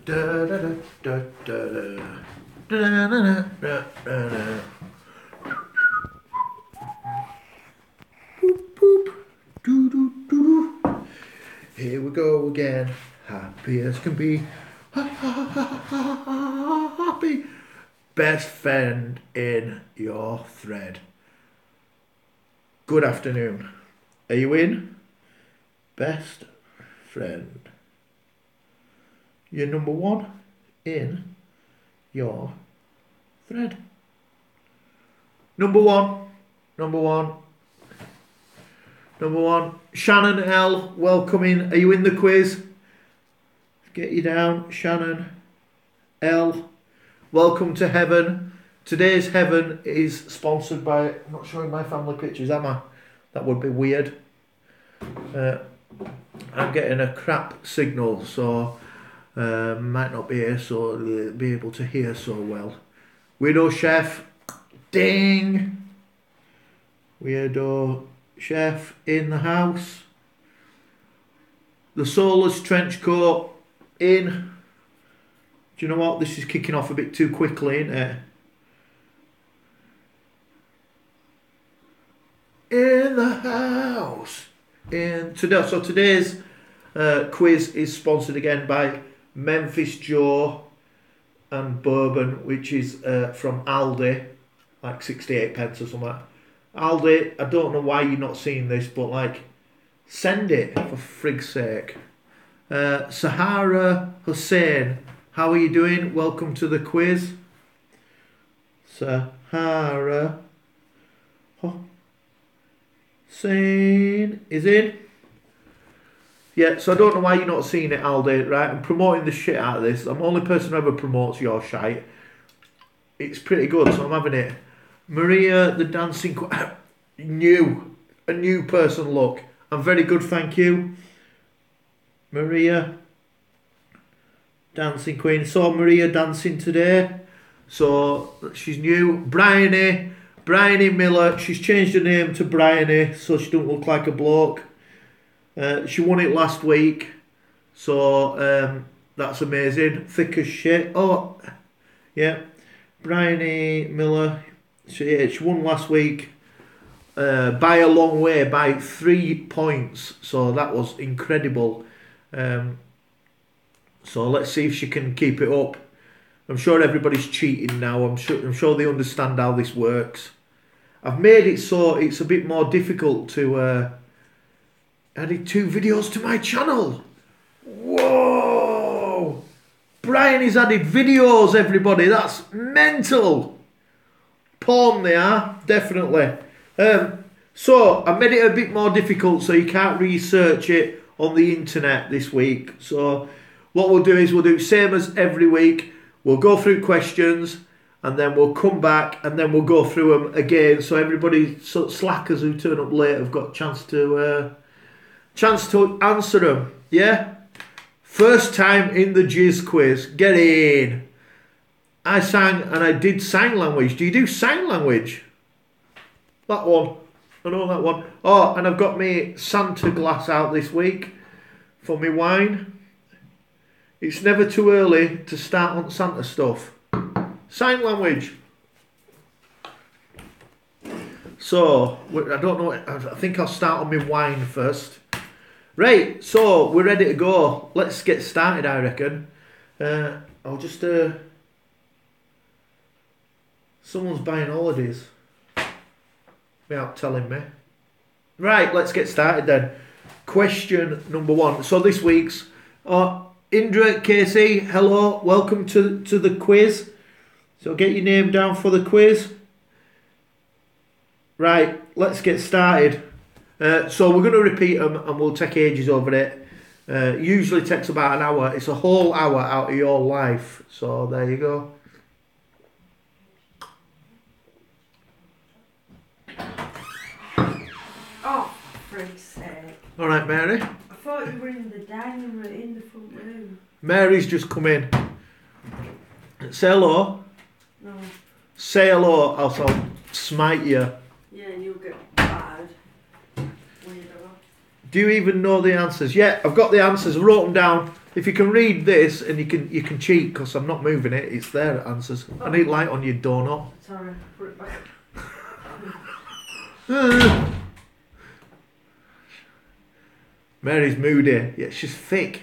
Da, da, da, da, da, da. Da, da, da, da, da, da. Boop, boop. Doo, doo, doo, doo. Here we go again. Happy as can be. Ha, ha, ha, ha, ha, ha, happy. Best friend in your thread. Good afternoon. Are you in? Best friend. You're number one in your thread. Number one. Number one. Number one. Shannon L. Welcome in. Are you in the quiz? Get you down. Shannon L. Welcome to heaven. Today's heaven is sponsored by... I'm not showing my family pictures, am I? That would be weird. I'm getting a crap signal, so might not be here, so be able to hear so well. Weirdo Chef, ding! Weirdo Chef in the house. The Soulless Trench Coat in. Do you know what? This is kicking off a bit too quickly, isn't it? In the house. So today's quiz is sponsored again by Memphis Joe and Bourbon, which is from Aldi, like 68 pence or something. Aldi, I don't know why you're not seeing this, but like, send it for frig's sake. Sahara Hussein, how are you doing? Welcome to the quiz. Sahara Hussein is in. Yeah, so I don't know why you're not seeing it, Aldi, right? I'm promoting the shit out of this. I'm the only person who ever promotes your shite. It's pretty good, so I'm having it. Maria, the dancing queen. A new person look. I'm very good, thank you. Maria, dancing queen. Saw Maria dancing today. So, she's new. Bryony Miller. She's changed her name to Bryony, so she don't look like a bloke. She won it last week, so that's amazing. Thick as shit. Oh, yeah. Bryony Miller, she won last week by a long way, by 3 points. So that was incredible. So let's see if she can keep it up. I'm sure everybody's cheating now. I'm sure they understand how this works. I've made it so it's a bit more difficult to... added 2 videos to my channel. Whoa! Brian has added videos, everybody. That's mental. Porn they are, definitely. So, I made it a bit more difficult so you can't research it on the internet this week. So, what we'll do is we'll do same as every week. We'll go through questions and then we'll come back and then we'll go through them again. So, everybody, slackers who turn up late have got a chance to answer them, yeah? First time in the Jizz quiz. Get in. I sang and I did sign language. Do you do sign language? That one. I know that one. Oh, and I've got me Santa glass out this week for me wine. It's never too early to start on Santa stuff. Sign language. So, I don't know. I think I'll start on my wine first. Right, so we're ready to go. Let's get started, I reckon. I'll just... Someone's buying holidays. Without telling me. Right, let's get started then. Question number 1. So this week's... Indra, Casey, hello. Welcome to the quiz. So get your name down for the quiz. Right, let's get started. So we're going to repeat them and we'll take ages over it. Usually takes about an hour. It's a whole hour out of your life. So there you go. Oh, for freak's sake. All right, Mary. I thought you were in the dining room, in the front room. Mary's just come in. Say hello. No. Say hello, else I'll smite you. Yeah, you'll get bad. Weirdo. Do you even know the answers? Yeah, I've got the answers. I wrote them down. If you can read this and you can cheat because I'm not moving it, it's there answers. I need light on your doorknob. Sorry, put it back. Mary's moody. Yeah, she's thick.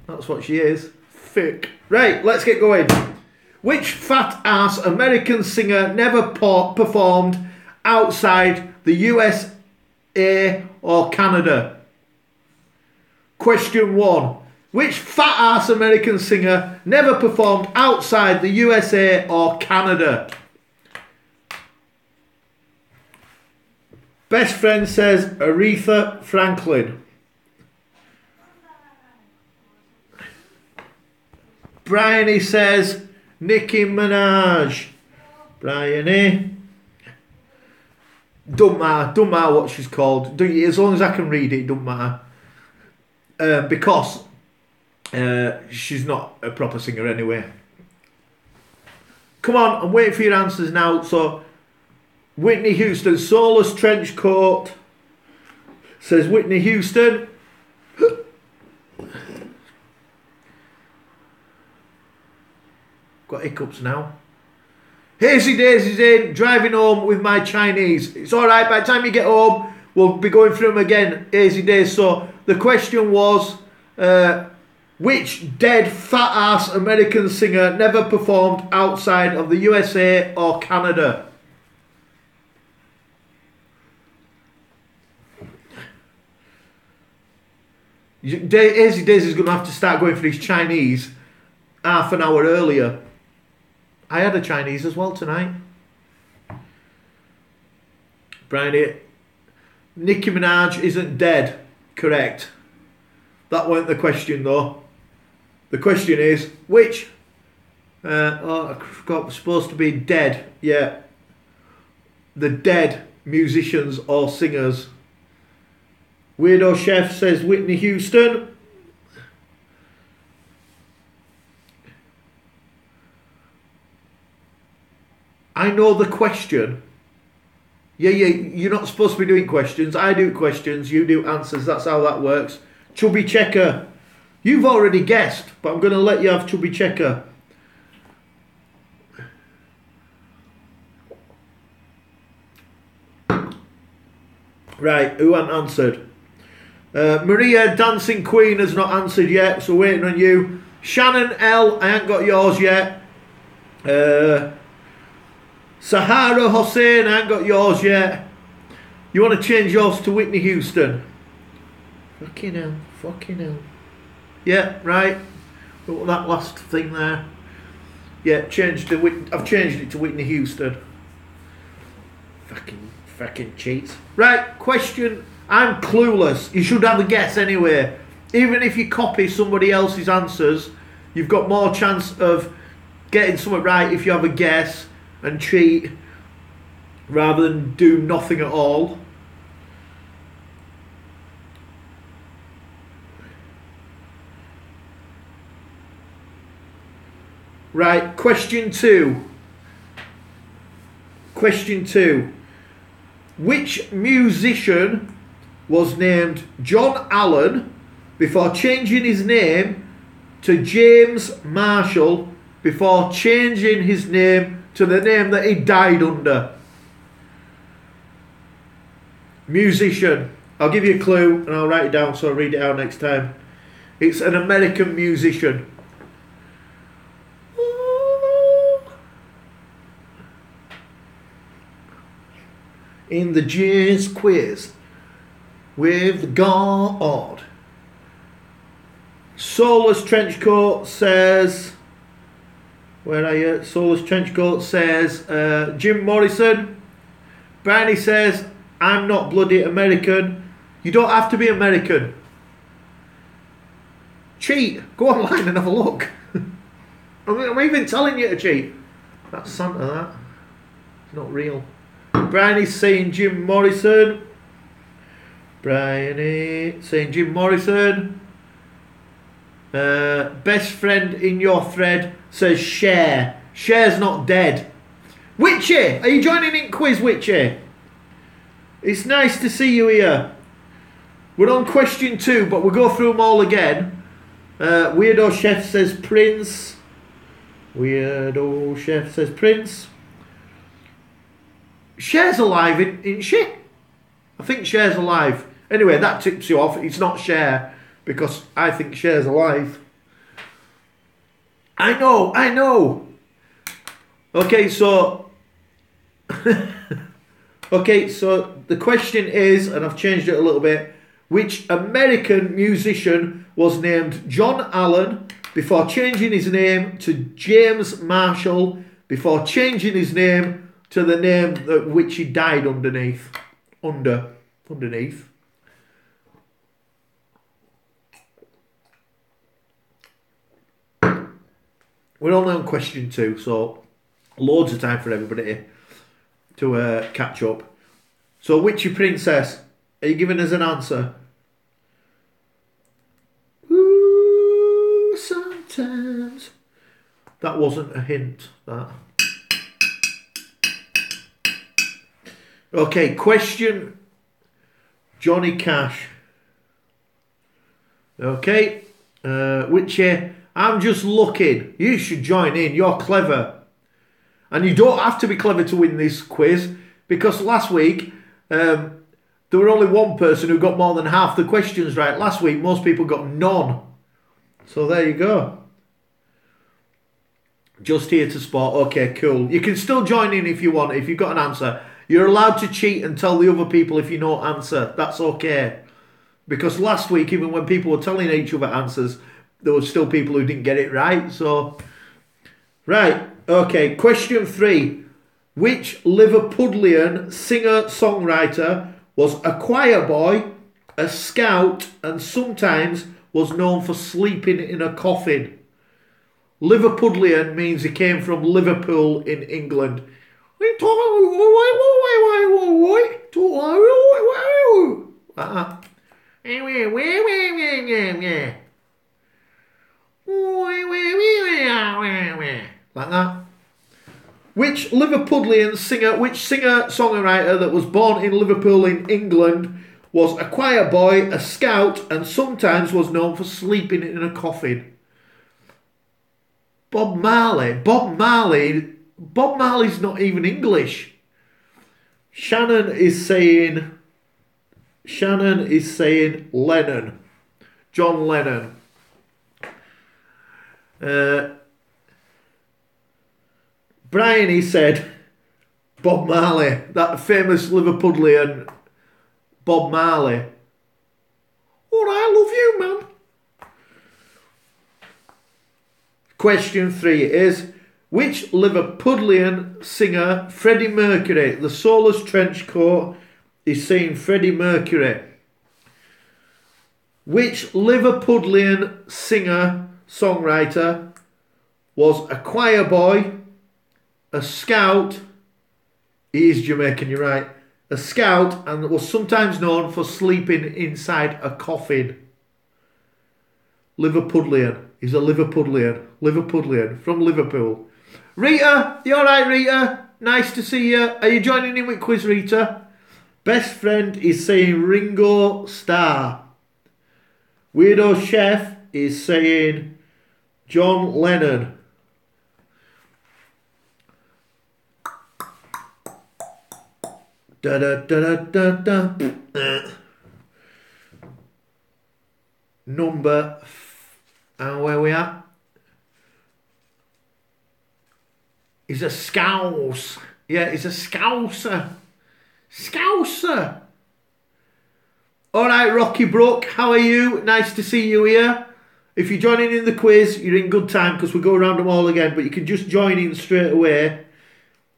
That's what she is. Thick. Right, let's get going. Which fat ass American singer never performed outside the USA or Canada? Question 1. Which fat ass American singer never performed outside the USA or Canada? Best friend says Aretha Franklin. Bryony says Nicki Minaj. Bryony. Don't matter what she's called. As long as I can read it, don't matter. Because she's not a proper singer anyway. Come on, I'm waiting for your answers now. So, Whitney Houston, Soulless Trench Coat says Whitney Houston. Got hiccups now. Hazy Days is in, driving home with my Chinese. It's alright, by the time you get home, we'll be going through them again. Hazy Days. So, the question was, which dead fat ass American singer never performed outside of the USA or Canada? Hazy Days is going to have to start going for his Chinese half an hour earlier. I had a Chinese as well tonight. Brian, Nicki Minaj isn't dead. Correct. That weren't the question though. The question is, which... I forgot, was supposed to be dead. Yeah. The dead musicians or singers. Weirdo Chef says Whitney Houston. I know the question. Yeah, you're not supposed to be doing questions. I do questions, you do answers. That's how that works. Chubby Checker. You've already guessed, but I'm going to let you have Chubby Checker. Right, who hasn't answered? Maria Dancing Queen has not answered yet, so waiting on you. Shannon L, I ain't got yours yet. Sahara Hossein, I ain't got yours yet. You want to change yours to Whitney Houston? Fucking hell. Yeah, right. That last thing there. Yeah, I've changed it to Whitney Houston. Fucking cheats. Right, question. I'm clueless. You should have a guess anyway. Even if you copy somebody else's answers, you've got more chance of getting something right if you have a guess and cheat rather than do nothing at all. Right, question 2. Question 2. Which musician was named John Allen before changing his name to James Marshall before changing his name to the name that he died under? Musician. I'll give you a clue and I'll write it down so I'll read it out next time. It's an American musician. In the Jizz quiz with God. Soulless Trenchcoat says, where are you? Soulless Trenchcoat says Jim Morrison. Bryony says, I'm not bloody American. You don't have to be American. Cheat. Go online and have a look. I'm even telling you to cheat. That's Santa, that. It's not real. Bryony's saying Jim Morrison. Bryony saying Jim Morrison. Best friend in your thread says Cher. Cher's not dead. Witchy, are you joining in quiz, Witchy? It's nice to see you here. We're on question 2, but we'll go through them all again. Weirdo Chef says Prince. Weirdo Chef says Prince. Cher's alive, isn't she? I think Cher's alive. Anyway, that tips you off. It's not Cher, because I think Cher's alive. I know. Okay, so... okay, so the question is, and I've changed it a little bit, which American musician was named John Allen before changing his name to James Marshall before changing his name to the name which he died underneath? Underneath. We're only on question 2, so loads of time for everybody to catch up. So, Witchy Princess, are you giving us an answer? Ooh, sometimes. That wasn't a hint, that. Okay, question Johnny Cash. Okay, Witchy, I'm just looking. You should join in. You're clever. And you don't have to be clever to win this quiz, because last week there were only one person who got more than half the questions right. Last week most people got none. So there you go. Just here to spot. Okay, cool. You can still join in if you want, if you've got an answer. You're allowed to cheat and tell the other people if you know answer. That's okay. Because last week, even when people were telling each other answers, there were still people who didn't get it right. So, right. Okay, question 3. Which Liverpudlian singer-songwriter was a choir boy, a scout, and sometimes was known for sleeping in a coffin? Liverpudlian means he came from Liverpool in England. Like that. Which Liverpudlian singer, which singer-songwriter that was born in Liverpool in England was a choir boy, a scout, and sometimes was known for sleeping in a coffin? Bob Marley. Bob Marley's not even English. Shannon is saying Lennon. John Lennon. Bryony said Bob Marley, that famous Liverpudlian Bob Marley. Oh, I love you, man. Question 3 is, which Liverpudlian singer Freddie Mercury, the soulless trench coat, is saying Freddie Mercury? Which Liverpudlian singer-songwriter was a choir boy, a scout, he is Jamaican, you're right, a scout, and was sometimes known for sleeping inside a coffin? Liverpudlian. He's a Liverpudlian from Liverpool. Rita, you alright, Rita? Nice to see you. Are you joining in with quiz, Rita? Best friend is saying Ringo Starr. Weirdo Chef is saying John Lennon. Da da da da da da. Number, and where we at? He's a scouse. Yeah, he's a scouser. Scouser. All right, Rocky Brook, how are you? Nice to see you here. If you're joining in the quiz, you're in good time because we go around them all again. But you can just join in straight away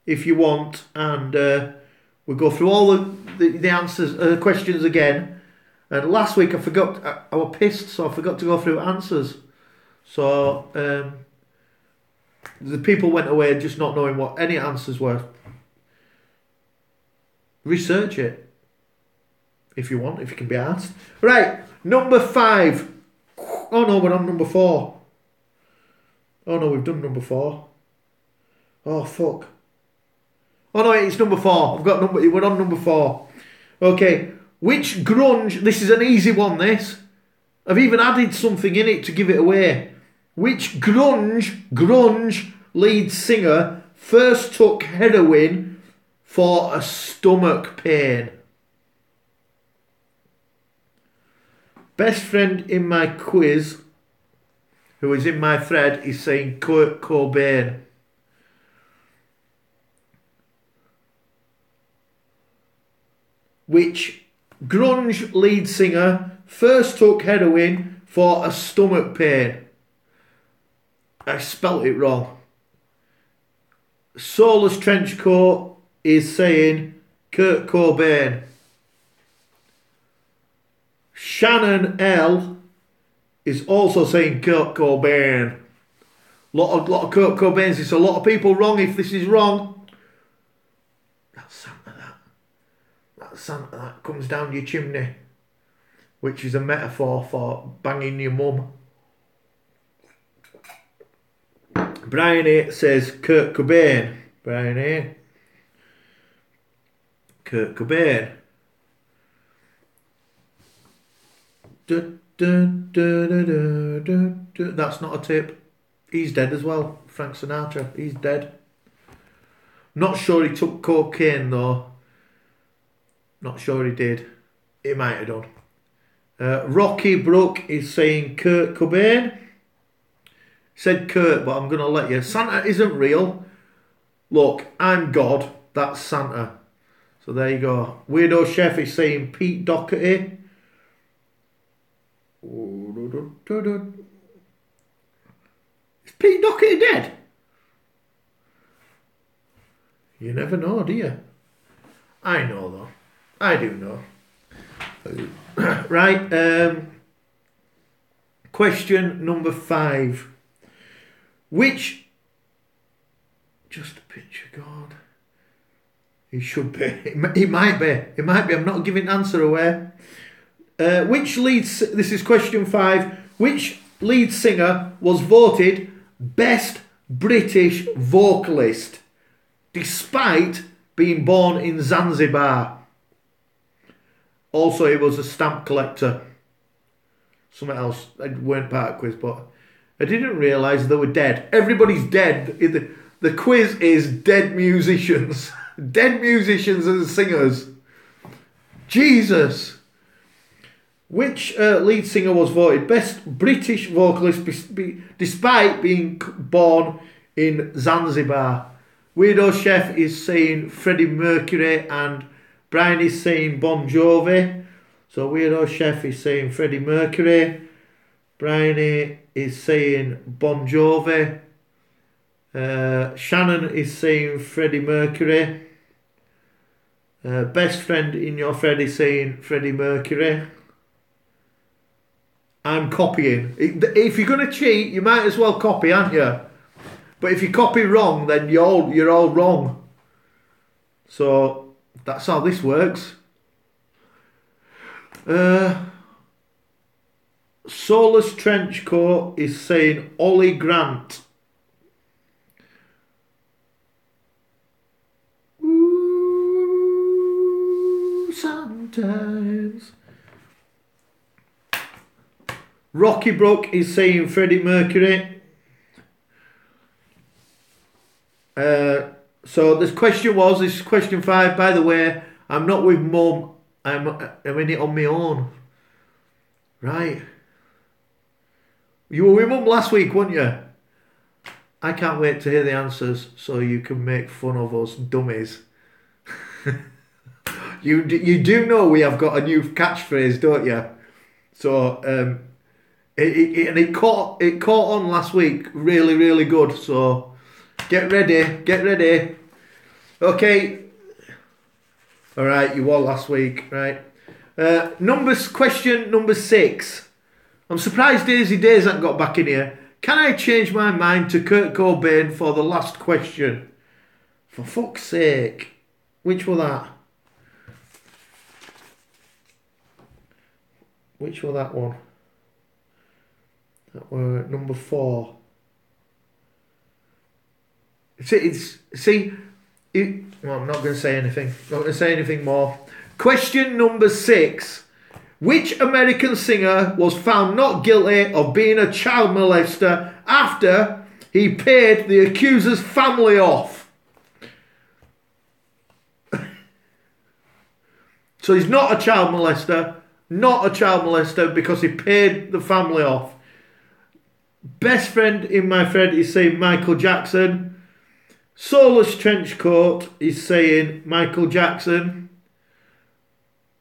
if you want, and we'll go through all the answers, questions again. And last week I forgot. I was pissed, so I forgot to go through answers. So the people went away just not knowing what any answers were. Research it if you want, if you can be asked. Right, number 5. Oh no, we're on number 4. Oh no, we've done number 4. Oh fuck. Oh no, it's number 4. We're on number 4. Okay, which grunge? This is an easy one. This. I've even added something in it to give it away. Which grunge lead singer first took heroin for a stomach pain? Best friend in my quiz, who is in my thread, is saying Kurt Cobain. Which grunge lead singer first took heroin for a stomach pain? I spelt it wrong. Soulless Trenchcoat is saying Kurt Cobain. Shannon L is also saying Kurt Cobain. Lot of Kurt Cobains. It's a lot of people wrong if this is wrong. That's Santa, that. That's Santa, that comes down your chimney. Which is a metaphor for banging your mum. Bryony says Kurt Cobain. Bryony. Kurt Cobain. That's not a tip. He's dead as well. Frank Sinatra. He's dead. Not sure he took cocaine though. Not sure he did. He might have done. Rocky Brook is saying Kurt Cobain. Said Kurt, but I'm going to let you. Santa isn't real. Look, I'm God. That's Santa. So there you go. Weirdo Chef is saying Pete Doherty. Is Pete Doherty dead? You never know, do you? I know though. I do know. Right. Question number 5. Which, just a picture, God. He should be. He might be. He might be. I'm not giving answer away. Which lead, this is question 5. Which lead singer was voted best British vocalist despite being born in Zanzibar? Also, he was a stamp collector. Something else. I weren't part of the quiz, but I didn't realise they were dead. Everybody's dead. The quiz is dead musicians. Dead musicians and singers. Jesus. Which lead singer was voted best British vocalist despite being born in Zanzibar? Weirdo Chef is saying Freddie Mercury and Brian is saying Bon Jovi. So Weirdo Chef is saying Freddie Mercury. Brian is saying Bon Jovi. Shannon is saying Freddie Mercury. Best friend in your thread is saying Freddie Mercury. I'm copying. If you're going to cheat, you might as well copy, aren't you? But if you copy wrong, then you're all wrong. So that's how this works. Soulless Trenchcoat is saying Ollie Grant. Ooh, sometimes. Rocky Brook is saying Freddie Mercury. So this is question 5. By the way, I'm not with Mum. I'm in it on my own. Right. You were with Mum last week, weren't you? I can't wait to hear the answers so you can make fun of us dummies. You do know we have got a new catchphrase, don't you? So it caught on last week really, really good. So get ready. Okay. All right, you won last week, right? Question number 6. I'm surprised Daisy Days hasn't got back in here. Can I change my mind to Kurt Cobain for the last question? For fuck's sake. Which was that? Which was that one? That were number 4. Well, I'm not going to say anything. Not going to say anything more. Question number 6. Which American singer was found not guilty of being a child molester after he paid the accuser's family off? So he's not a child molester. Not a child molester because he paid the family off. Best friend in my thread is saying Michael Jackson. Soulless Trenchcoat is saying Michael Jackson.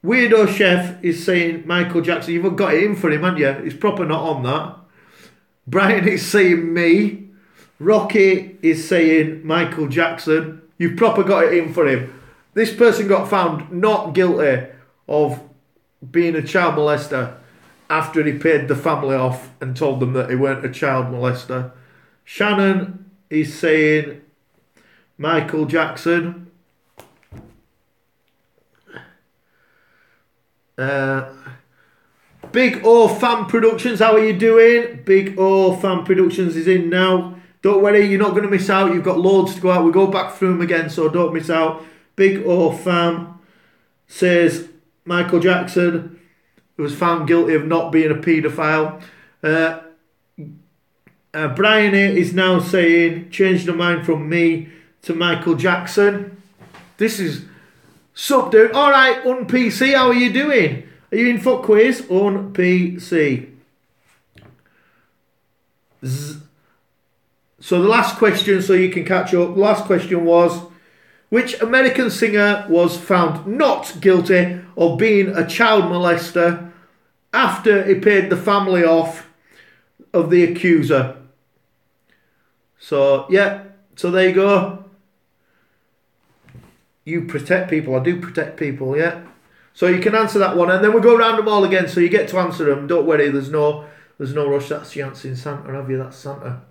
Weirdo Chef is saying Michael Jackson. You've got it in for him, haven't you? He's proper not on that. Brian is saying me. Rocky is saying Michael Jackson. You've proper got it in for him. This person got found not guilty of being a child molester after he paid the family off and told them that he weren't a child molester. Shannon is saying Michael Jackson. Big O Fan Productions, how are you doing? Big O Fan Productions is in now. Don't worry, you're not going to miss out. You've got loads to go out. We go back through them again, so don't miss out. Big O Fam says Michael Jackson was found guilty of not being a paedophile. Bryony is now saying changed the mind from me to Michael Jackson. This is sup, dude. All right, Un-PC, how are you doing? Are you in for quiz? Un-PC. So the last question, so you can catch up. The last question was, which American singer was found not guilty of being a child molester after he paid the family off of the accuser? So, yeah. So there you go. You protect people. I do protect people, yeah. So you can answer that one. And then we'll go round them all again so you get to answer them. Don't worry, there's no rush. That's Janssen Santa, have you? That's Santa.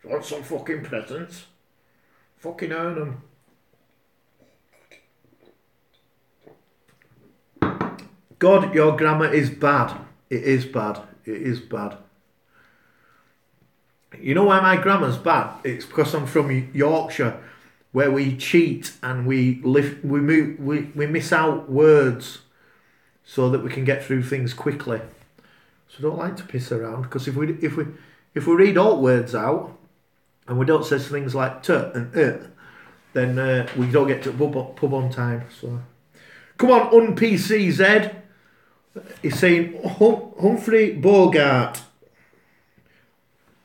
You want some fucking presents? Fucking earn them. God, your grammar is bad. It is bad. It is bad. You know why my grammar's bad? It's because I'm from Yorkshire, where we cheat and we miss out words so that we can get through things quickly. So I don't like to piss around, because if we read all words out and we don't say things like t and then we don't get to pub on time. So come on, Un-PCZ. He's saying Humphrey Bogart.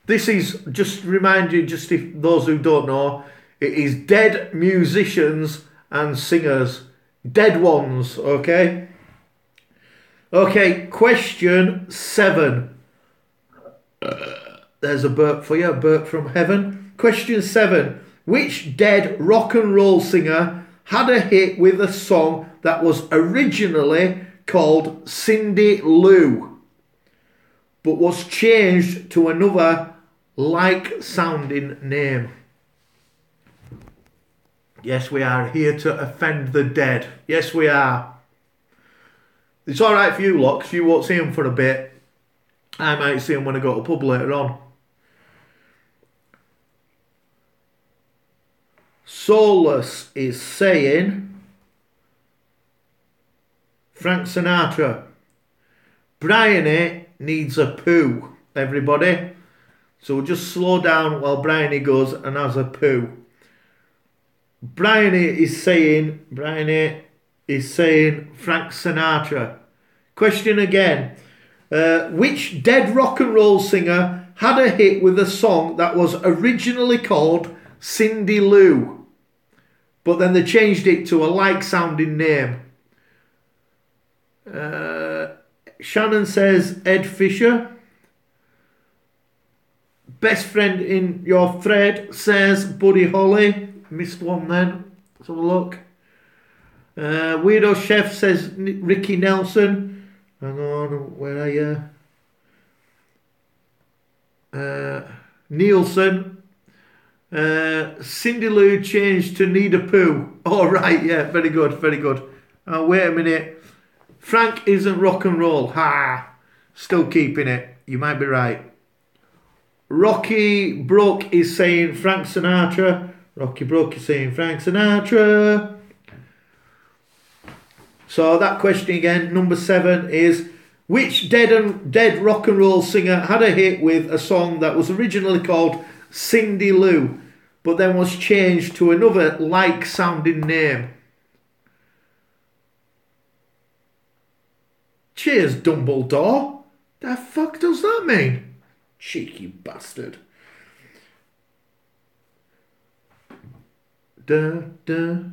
This is, just remind you, just if those who don't know, it is dead musicians and singers. Dead ones, okay? Okay, question 7. There's a burp for you, a burp from heaven. Question 7. Which dead rock and roll singer had a hit with a song that was originally called Cindy Lou, but was changed to another like-sounding name? Yes, we are here to offend the dead. Yes, we are. It's all right for you lot, because you won't see them for a bit. I might see them when I go to pub later on. Soulless is saying Frank Sinatra. Bryony needs a poo, everybody. So we'll just slow down while Bryony goes and has a poo. Bryony is saying Frank Sinatra. Question again. Which dead rock and roll singer had a hit with a song that was originally called Cindy Lou, but then they changed it to a like-sounding name? Shannon says Ed Fisher. Best friend in your thread says Buddy Holly. Missed one then. Let's have a look. Weirdo Chef says Ricky Nelson. Hang on, where are you? Nielsen. Cindy Lou changed to Need a Poo. Oh, right, yeah, very good, very good. Wait a minute. Frank isn't rock and roll. Ha! Still keeping it. You might be right. Rocky Brook is saying Frank Sinatra. Rocky Brook is saying Frank Sinatra. So that question again, number 7 is, which dead rock and roll singer had a hit with a song that was originally called Cindy Lou, but then was changed to another like-sounding name? Cheers, Dumbledore. The fuck does that mean? Cheeky bastard. Da, da,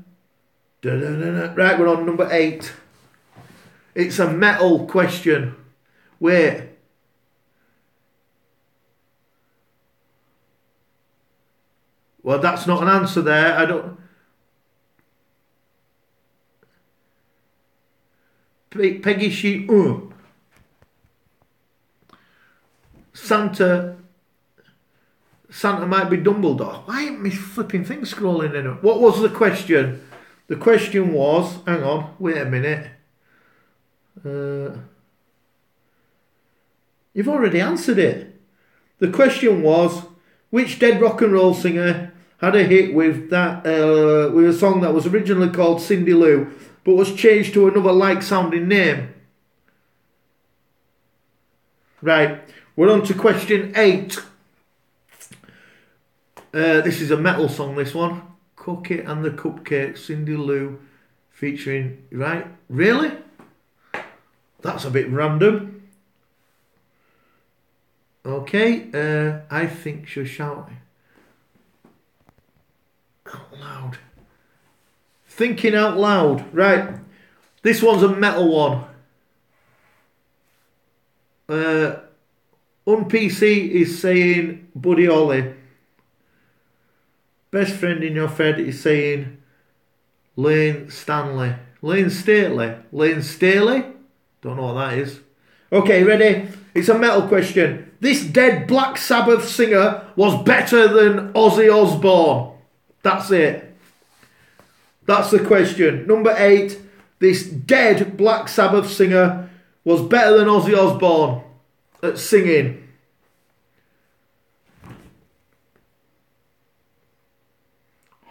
da, da, da, da. Right, we're on number 8. It's a metal question. Wait. Well, that's not an answer there. I don't... Peggy Sheep. Santa might be Dumbledore. Why ain't my flipping thing scrolling in? What was the question? The question was... Hang on. Wait a minute. You've already answered it. The question was, which dead rock and roll singer had a hit with that with a song that was originally called Cindy Lou, but was changed to another like-sounding name? Right, we're on to question 8. This is a metal song, this one. Cookie and the Cupcake, Cindy Lou, featuring... Right, really? That's a bit random. Okay, I think she'll shout out loud. Thinking out loud. Right, this one's a metal one. UnPC is saying Buddy Holly. Best friend in your Fed is saying Lane Stanley. Lane Stately. Lane Staley? Don't know what that is. Okay, ready? It's a metal question. This dead Black Sabbath singer was better than Ozzy Osbourne. That's it. That's the question. Number 8. This dead Black Sabbath singer was better than Ozzy Osbourne at singing.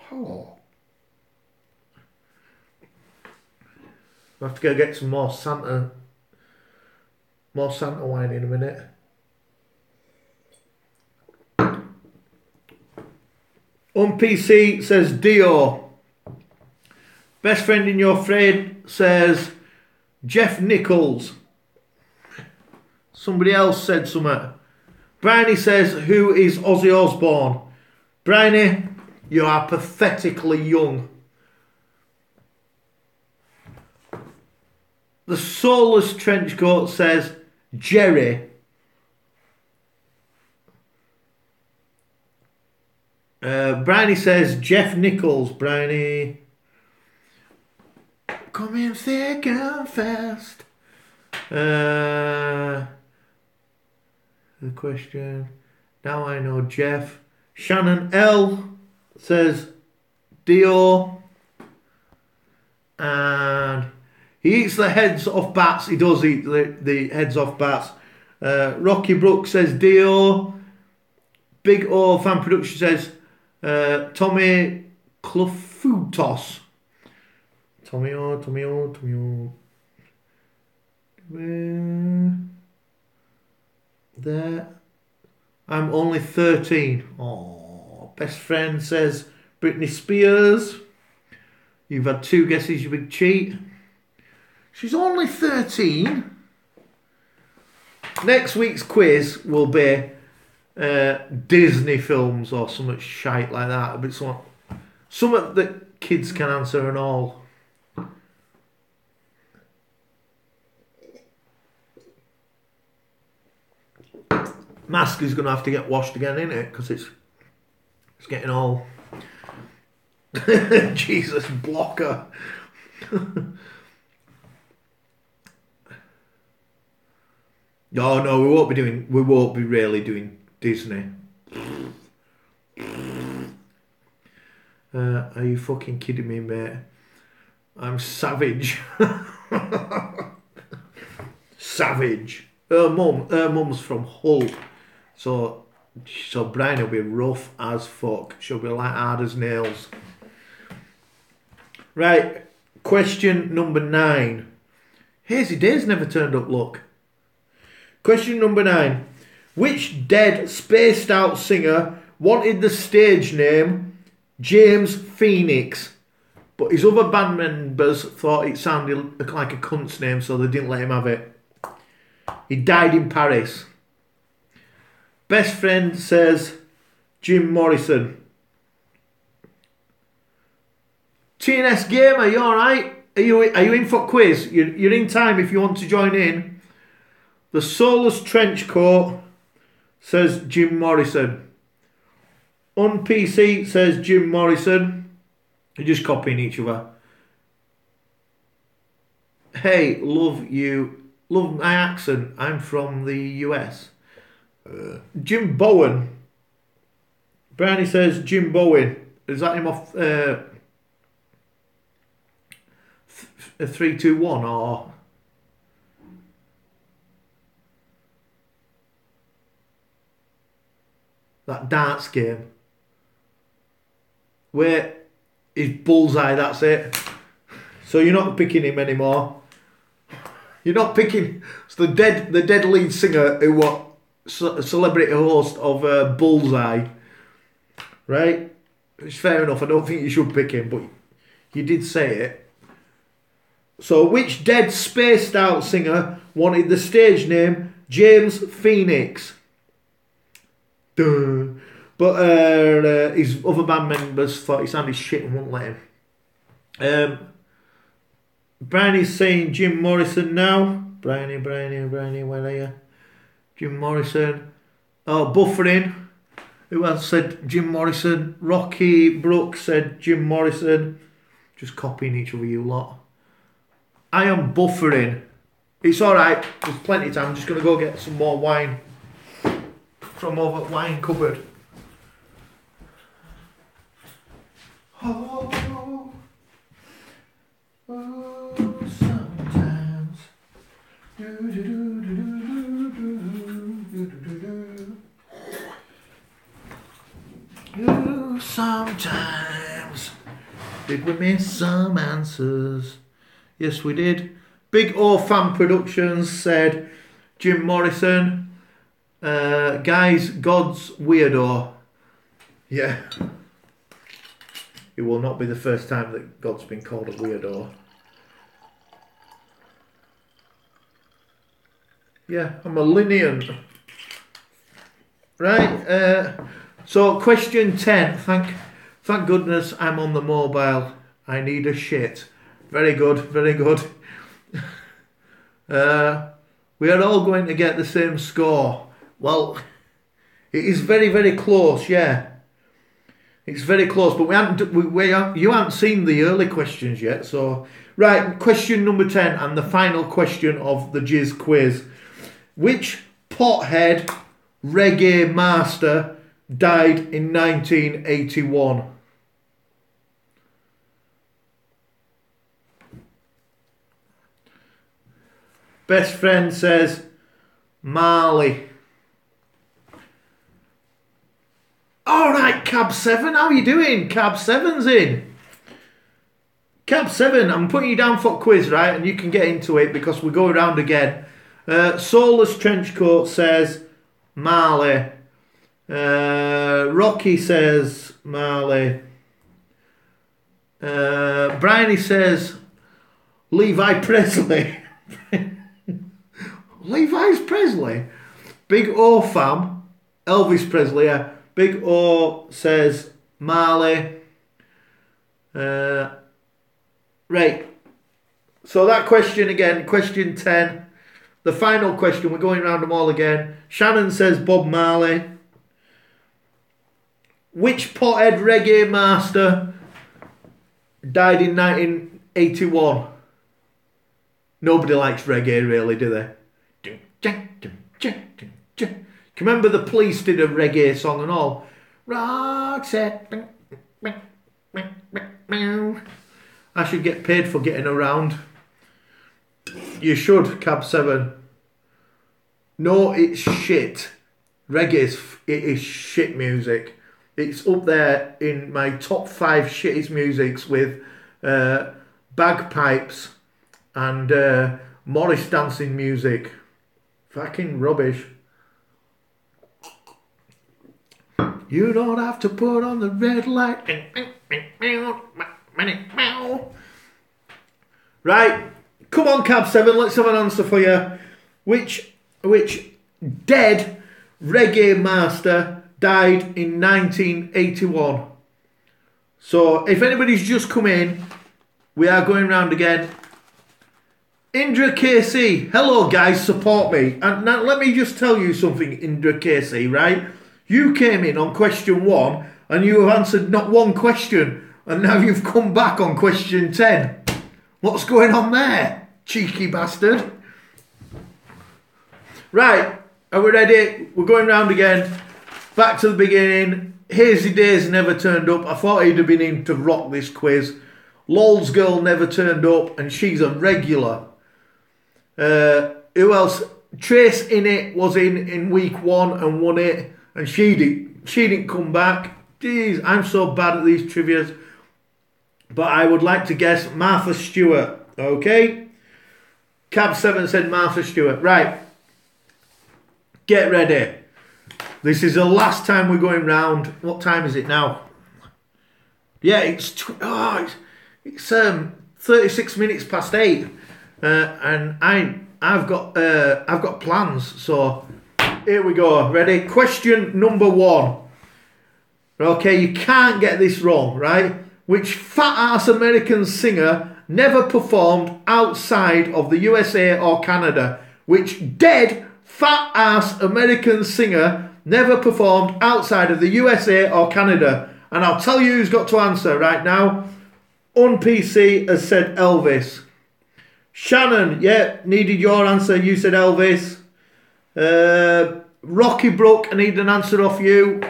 Oh. I have to go get some more Santa wine in a minute. UnPC says Dio. Best friend in your Fred says Jeff Nichols. Somebody else said something. Bryony says, who is Ozzy Osbourne? Bryony, you are pathetically young. The Soulless Trenchcoat says Jerry. Bryony says Jeff Nichols. Bryony. Coming thick and fast. The question. Now I know Jeff. Shannon L says Dio. And he eats the heads off bats. He does eat the heads off bats. Rocky Brooks says Dio. Big O Fan Production says Tommy Clufutos. Tommy O. There. I'm only 13. Oh, best friend says Britney Spears. You've had 2 guesses, you big cheat. She's only 13. Next week's quiz will be Disney films or something shite like that. A bit something that kids can answer and all. Mask is going to have to get washed again, isn't it? Because it's getting all... Jesus, blocker. No, we won't be really doing Disney. Are you fucking kidding me, mate? I'm savage. Savage. Her mum's from Hull. So Brian will be rough as fuck. She'll be like hard as nails. Right. Question number 9. Hazy Days never turned up, look. Question number 9. Which dead, spaced out singer wanted the stage name James Phoenix, but his other band members thought it sounded like a cunt's name, so they didn't let him have it? He died in Paris. Best friend says Jim Morrison. TNS Gamer, you alright? Are you in for quiz? You're in time if you want to join in. The Soulless Trench Coat says Jim Morrison. On PC says Jim Morrison. You're just copying each other. Hey, love you. Love my accent. I'm from the US. Jim Bowen. Brownie says Jim Bowen. Is that him off 3-2-1 or? That darts game. Where is Bullseye, that's it. So you're not picking him anymore. You're not picking the dead lead singer who was a celebrity host of Bullseye. Right? It's fair enough. I don't think you should pick him, but you did say it. So which dead spaced out singer wanted the stage name James Phoenix? Duh. But his other band members thought he sounded shit and wouldn't let him. Brian's saying Jim Morrison now. Brian, where are you? Jim Morrison. Oh, buffering. Who else said Jim Morrison? Rocky Brooks said Jim Morrison. Just copying each other, you lot. I am buffering. It's alright. There's plenty of time. I'm just going to go get some more wine from over wine cupboard. Oh, sometimes. Sometimes. Did we miss some answers? Yes, we did. Big O Fan Productions said Jim Morrison. Guys, God's weirdo. Yeah. It will not be the first time that God's been called a weirdo. Yeah, I'm a Linnean. Right. So question 10. Thank goodness I'm on the mobile. I need a shit. Very good, very good. We are all going to get the same score. Well, it is very, very close, yeah. It's very close, but you haven't seen the early questions yet. So, right, question number 10 and the final question of the Jizz quiz. Which pothead reggae master died in 1981? Best friend says Marley. Alright, Cab 7, how are you doing? Cab 7's in. Cab 7, I'm putting you down for a quiz, right? And you can get into it because we're going around again. Soulless Trenchcoat says Marley. Rocky says Marley. Bryony says Levi Presley. Levi's Presley. Big O fam. Elvis Presley, yeah. Big O says Marley. Right. So that question again, question 10. The final question, we're going around them all again. Shannon says Bob Marley. Which pothead reggae master died in 1981? Nobody likes reggae really, do they? Can you remember the Police did a reggae song and all? Roxette. I should get paid for getting around. You should, Cab 7. No, it's shit. Reggae is shit music. It's up there in my top 5 shittest musics with bagpipes, and Morris dancing music. Fucking rubbish. You don't have to put on the red light. Right, come on, Cab 7, let's have an answer for you. Which dead reggae master died in 1981? So, if anybody's just come in, we are going round again. Indra KC, hello guys, support me. And now let me just tell you something, Indra KC, right? You came in on question 1 and you have answered not one question, and now you've come back on question 10. What's going on there, cheeky bastard? Right, are we ready? We're going round again. Back to the beginning. Hazy Days never turned up. I thought he'd have been in to rock this quiz. Lol's girl never turned up, and she's a regular. Who else? Trace in it was in week 1 and won it, and she didn't come back. Jeez, I'm so bad at these trivias. But I would like to guess Martha Stewart. Okay? Cab 7 said Martha Stewart. Right. Get ready. This is the last time we're going round. What time is it now? Yeah, it's 36 minutes past 8. And I've got plans. So here we go. Ready? Question number 1. Okay, you can't get this wrong, right? Which fat-ass American singer never performed outside of the USA or Canada? Which dead fat-ass American singer never performed outside of the USA or Canada? And I'll tell you who's got to answer right now. UnPC has said Elvis. Shannon, yeah, needed your answer. You said Elvis. Rocky Brook, I need an answer off you.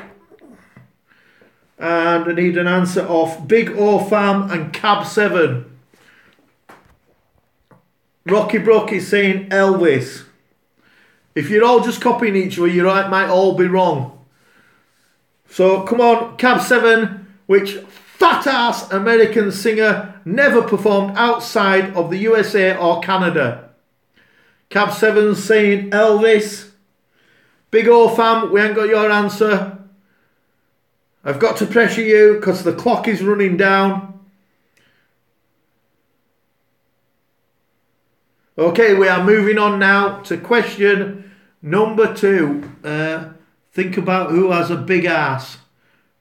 And I need an answer off Big O Fam and Cab 7. Rocky Brook is saying Elvis. If you're all just copying each other, you might all be wrong. So come on, Cab 7, which fat ass American singer never performed outside of the USA or Canada? Cab 7's saying Elvis. Big O Fam, we ain't got your answer. I've got to pressure you because the clock is running down. Okay, we are moving on now to question number 2. Think about who has a big ass.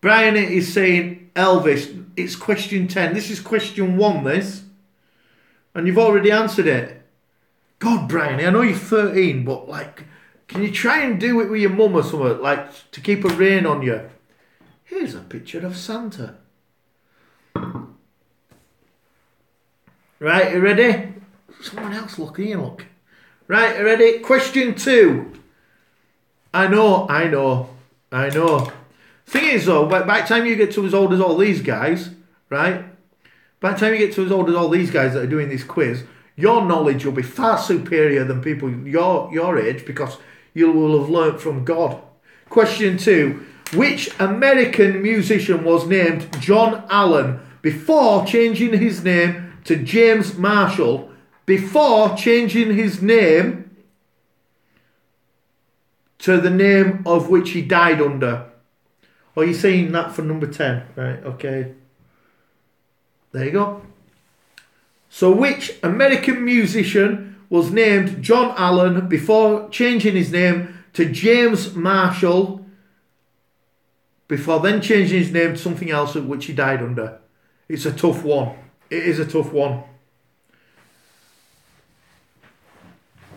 Brian is saying Elvis. It's question 10. This is question 1, this. And you've already answered it. God, Brian, I know you're 13, but like, can you try and do it with your mum or something? Like, to keep a rein on you. Here's a picture of Santa. Right, you ready? Someone else look here, look. Right, you ready? Question 2. I know. Thing is though, by the time you get to as old as all these guys, right? By the time you get to as old as all these guys that are doing this quiz, your knowledge will be far superior than people your age, because you will have learnt from God. Question 2. Which American musician was named John Allen before changing his name to James Marshall? Before changing his name to the name of which he died under. Are you saying that for number 10? Right, okay. There you go. So which American musician was named John Allen before changing his name to James Marshall, before then changing his name to something else which he died under? It's a tough one. It is a tough one.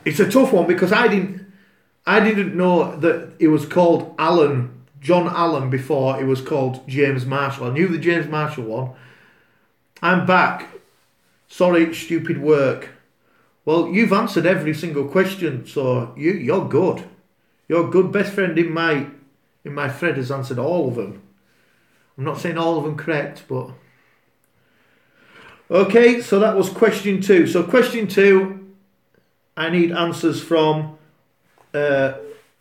It's a tough one because I didn't know that it was called John Allen, before it was called James Marshall. I knew the James Marshall one. I'm back. Sorry, stupid work. Well, you've answered every single question, so you're good. You're good. Best friend in my thread has answered all of them. I'm not saying all of them correct, but... Okay, so that was question 2. So question 2, I need answers from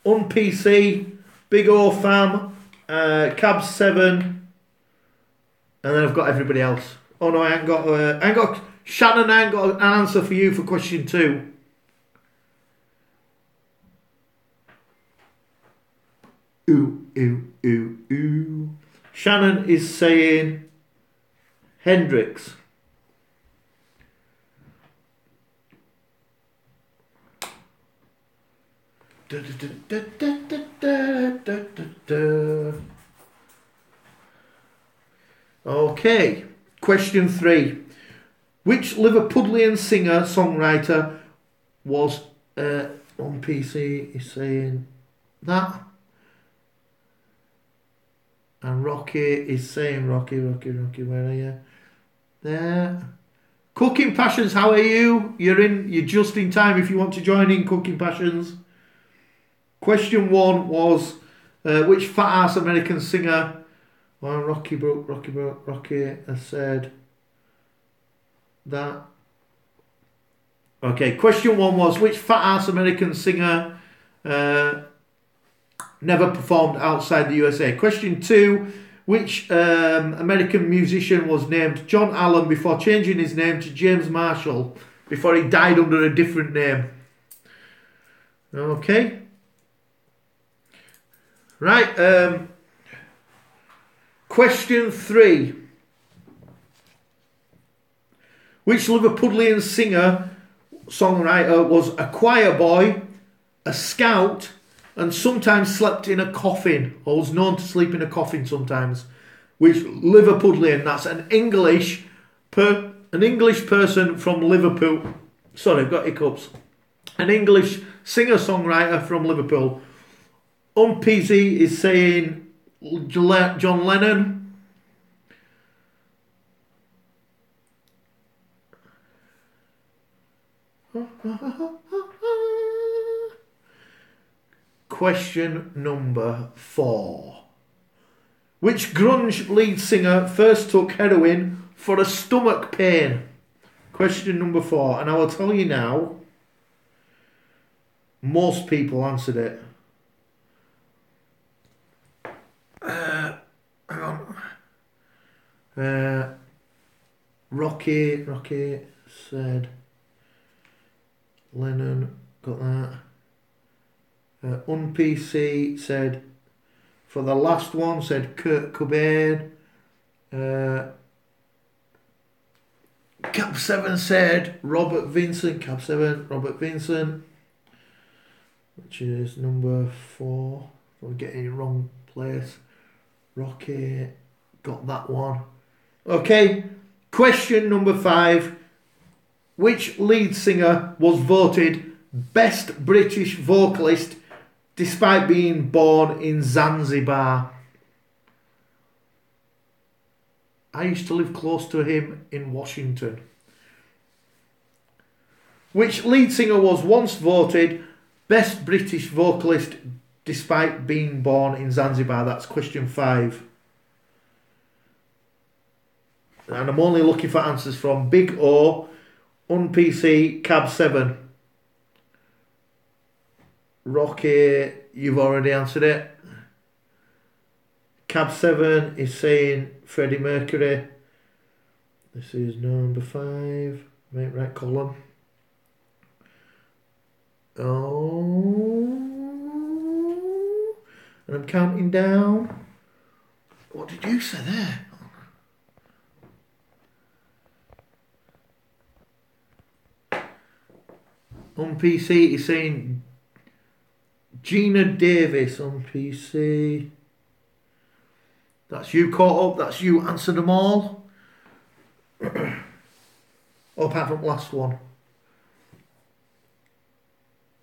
UnPC, Big O Fam, Cab 7, and then I've got everybody else. Oh no, I ain't got Shannon, I ain't got an answer for you for question 2. Ooh, ooh, ooh, ooh. Shannon is saying Hendrix. Da, da, da, da, da, da, da, da, da. Okay, question 3. Which Liverpudlian singer-songwriter was on PC is saying that? And Rocky is saying Rocky, where are you? There. Cooking Passions, how are you? You're just in time if you want to join in, Cooking Passions. Question 1 was which fat ass American singer? Well, Rocky has said that. Okay, question 1 was which fat ass American singer never performed outside the USA? Question 2, which American musician was named John Allen before changing his name to James Marshall before he died under a different name? Okay. Right, question 3. Which Liverpudlian singer-songwriter was a choir boy, a scout, and sometimes slept in a coffin, or was known to sleep in a coffin sometimes? Which Liverpudlian? That's an English person from Liverpool. Sorry, I've got hiccups. An English singer-songwriter from Liverpool. PZ is saying John Lennon. Question number 4. Which grunge lead singer first took heroin for a stomach pain? Question number 4. And I will tell you now, most people answered it. Hang on. Rocky said Lennon, got that. UnPC said, for the last one, said Kurt Cobain. Cap 7 said Robert Vincent, which is number 4. I'm getting it wrong place. Rocky, got that one. Okay, question number 5. Which lead singer was voted best British vocalist despite being born in Zanzibar? I used to live close to him in Washington. Which lead singer was once voted best British vocalist despite being born in Zanzibar? That's question 5. And I'm only looking for answers from Big O, UnPC, Cab 7. Rocky, you've already answered it. Cab 7 is saying Freddie Mercury. This is number 5. Right column. Oh. And I'm counting down. What did you say there? UnPC is saying Gina Davis on PC. That's you caught up. That's you answered them all. Apart from last one.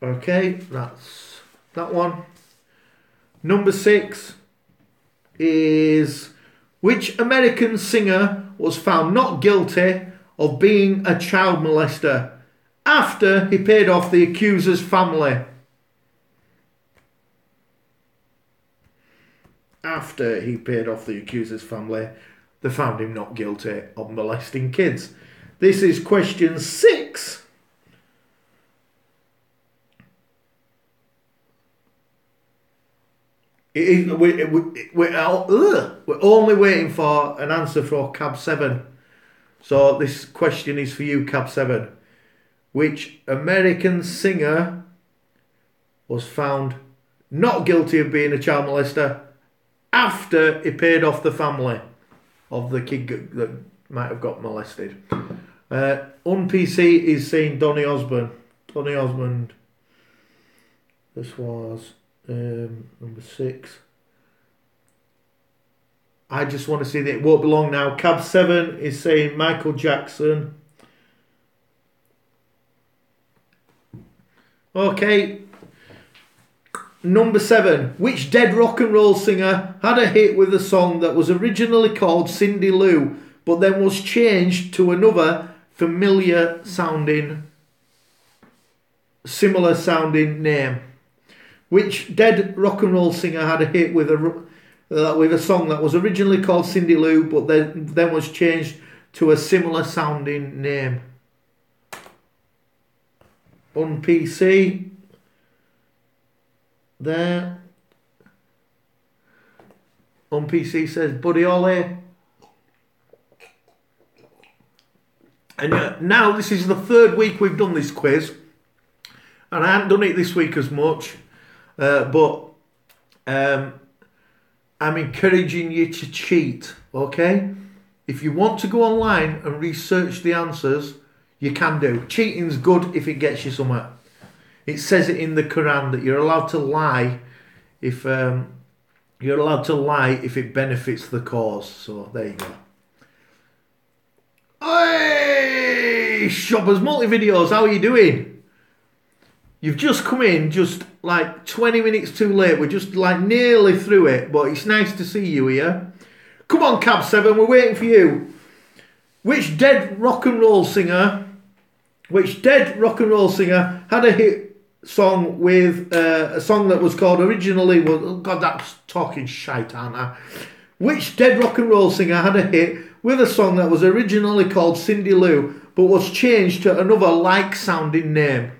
Okay, that's that one. Number 6 is which American singer was found not guilty of being a child molester after he paid off the accuser's family? After he paid off the accuser's family, they found him not guilty of molesting kids. This is question 6. We're only waiting for an answer for Cab 7. So this question is for you, Cab 7. Which American singer was found not guilty of being a child molester after he paid off the family of the kid that might have got molested? On PC is saying Donny Osmond. Donny Osmond. This was number 6. I just want to see that it won't be long now. Cab 7 is saying Michael Jackson. Okay. Number 7. Which dead rock and roll singer had a hit with a song that was originally called Cindy Lou, but then was changed to another similar sounding name? Which dead rock and roll singer had a hit with a song that was originally called Cindy Lou, but then was changed to a similar sounding name? On PC, there. On PC says Buddy Holly. And now this is the 3rd week we've done this quiz, and I haven't done it this week as much, but I'm encouraging you to cheat, okay? If you want to go online and research the answers, you can do. Cheating's good if it gets you somewhere. It says it in the Quran that you're allowed to lie if it benefits the cause. So there you go. Hey, Shoppers Multi Videos, how are you doing? You've just come in, just like 20 minutes too late. We're just like nearly through it, but it's nice to see you here. Come on, Cab 7, we're waiting for you. Which dead rock and roll singer had a hit song with a song that was called originally? Well, God, that's talking shite, aren't I? Which dead rock and roll singer had a hit with a song that was originally called Cindy Lou, but was changed to another like-sounding name?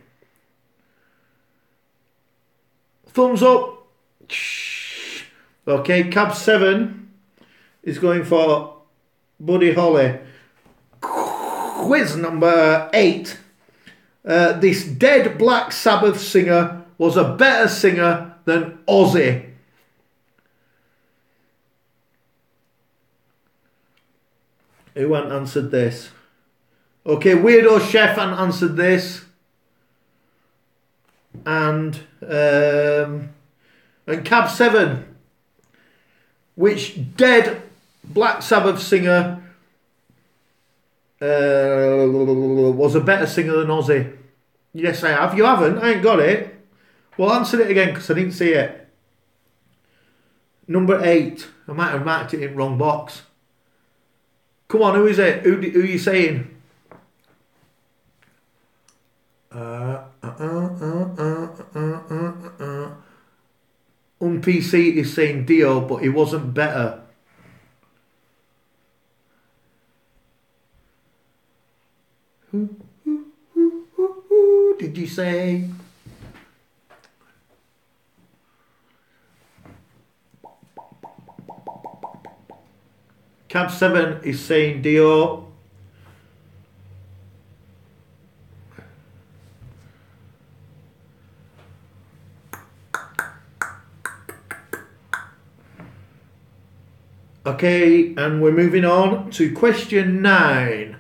Thumbs up. Okay, Cab 7 is going for Buddy Holly. Quiz number 8. This dead Black Sabbath singer was a better singer than Ozzy. Who hadn't answered this? Okay, Weirdo Chef hadn't answered this. And Cab 7. Which dead Black Sabbath singer was a better singer than Ozzy? Yes, I have. You haven't? I ain't got it. Well, answer it again because I didn't see it. Number 8. I might have marked it in wrong box. Come on, who is it? Who are you saying? PC is saying Dio, but he wasn't better. Who did you say? Cab 7 is saying Dio. Okay, and we're moving on to question 9,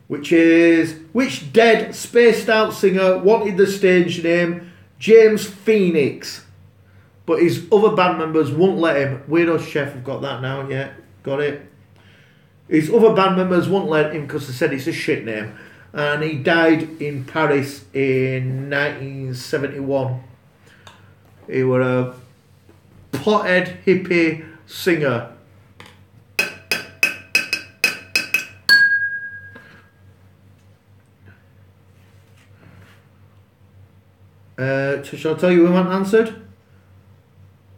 which is, which dead spaced out singer wanted the stage name James Phoenix, but his other band members wouldn't let him? Weirdo Chef have got that now, yeah, got it. His other band members wouldn't let him because they said it's a shit name, and he died in Paris in 1971. He was a pothead hippie singer. Shall I tell you who hasn't answered?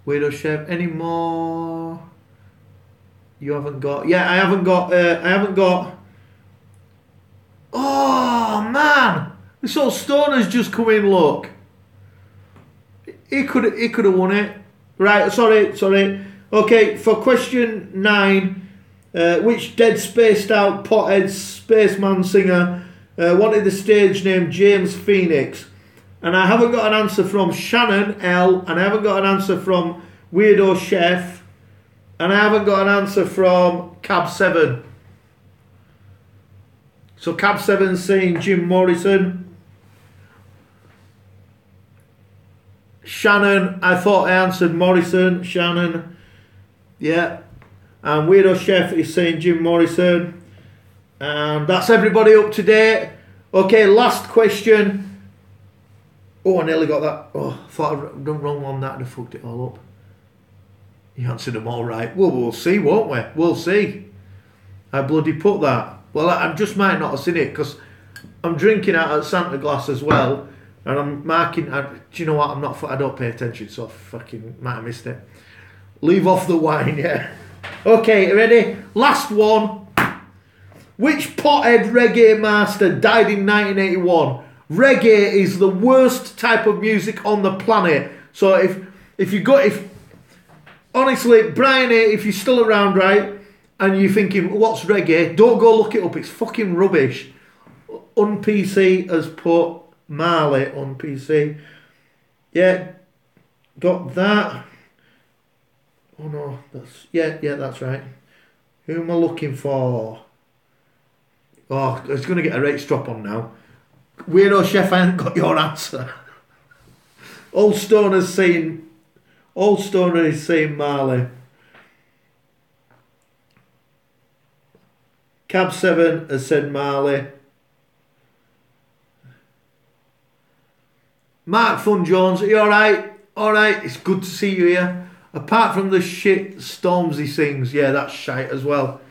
Weirdo Chef. Any more? You haven't got. Yeah, I haven't got. Oh man, this old Stoner's just come in. Look, he could have won it. Right. Sorry. Okay. For question 9, Which dead spaced out pothead spaceman singer wanted the stage name James Phoenix? And I haven't got an answer from Shannon L, and I haven't got an answer from Weirdo Chef, and I haven't got an answer from Cab 7. So Cab 7's saying Jim Morrison. Shannon, I thought I answered Morrison. Shannon, yeah. And Weirdo Chef is saying Jim Morrison. And that's everybody up to date. Okay, last question. Oh, I nearly got that. Oh, I thought I'd done wrong on that and I fucked it all up. You answered them all right. Well, we'll see, won't we? We'll see. I bloody put that. Well, I just might not have seen it because I'm drinking out of Santa glass as well. And I'm marking... do you know what? I don't pay attention, so I fucking might have missed it. Leave off the wine, yeah. Okay, ready? Last one. Which pothead reggae master died in 1981? Reggae is the worst type of music on the planet. So honestly, Brian, if you're still around, right, and you're thinking, what's reggae? Don't go look it up. It's fucking rubbish. Un-PC has put Marley on PC. Yeah, got that. Oh no, that's right. Who am I looking for? Oh, it's going to get a rate strop on now. Weirdo Chef, I haven't got your answer. Old Stoner is saying Marley. Cab 7 has said Marley. Mark Fun Jones, are you alright? Alright, it's good to see you here. Apart from the shit Stormzy sings, yeah, that's shite as well.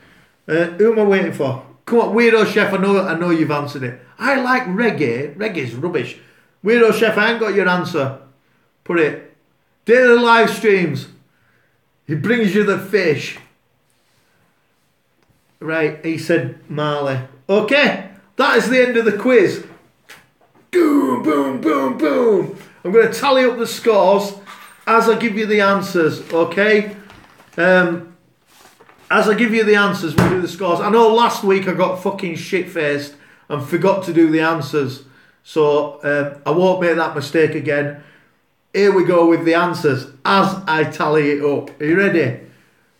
Who am I waiting for? Come on, Weirdo Chef, I know you've answered it. I like reggae. Reggae's rubbish. Weirdo Chef, I ain't got your answer. Put it. Daily live streams. He brings you the fish. Right, he said Marley. Okay, that is the end of the quiz. Boom, boom, boom, boom. I'm going to tally up the scores as I give you the answers, okay? As I give you the answers, we'll do the scores. I know last week I got fucking shit-faced and forgot to do the answers. So I won't make that mistake again. Here we go with the answers as I tally it up. Are you ready?